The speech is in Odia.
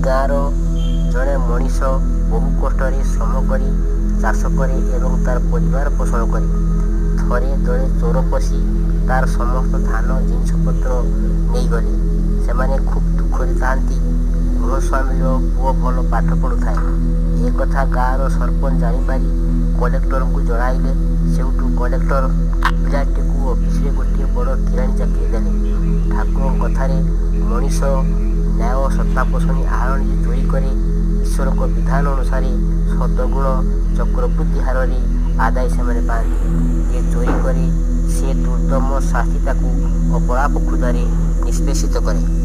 ଗାଁର ଜଣେ ମଣିଷ ବହୁ କଷ୍ଟରେ ଶ୍ରମ କରି ଚାଷ କରେ ଏବଂ ତାର ପରିବାର ପୋଷଣ କରେ। ଥରେ ଜଣେ ଚୋର ପଶି ତାର ସମସ୍ତ ଧାନ ଜିନିଷପତ୍ର ନେଇଗଲେ। ସେମାନେ ଖୁବ୍ ଦୁଃଖରେ ଥାନ୍ତି। ଗୃହସ୍ୱାମୀର ପୁଅ ଭଲ ପାଠ ପଢ଼ୁଥାଏ। ଏ କଥା ଗାଁର ସରପଞ୍ଚ ଜାଣିପାରି କଲେକ୍ଟରଙ୍କୁ ଜଣାଇଲେ। ସେଉଠୁ କଲେକ୍ଟର ପିଲାଟିକୁ ଅଫିସରେ ଗୋଟିଏ ବଡ଼ କିରାଣୀ ଚାକିରି ଦେଲେ। ଠାକୁରଙ୍କ କଥାରେ ମଣିଷ ନ୍ୟାୟ ସତ୍ତାପୋଷଣୀ ଆହରଣରେ ଚୋରି କରେ। ଈଶ୍ୱରଙ୍କ ବିଧାନ ଅନୁସାରେ ସଦଗୁଣ ଚକ୍ରବୃଦ୍ଧି ହାରରେ ଆଦାୟ ସେମାନେ ପାଆନ୍ତି। ଯିଏ ଚୋରି କରେ ସେ ଦୁର୍ଦ୍ଦମ ଶାସ୍ତି ତାକୁ ଅପଳାପ କ୍ଷୁଧାରେ ନିଷ୍ପେଷିତ କରେ।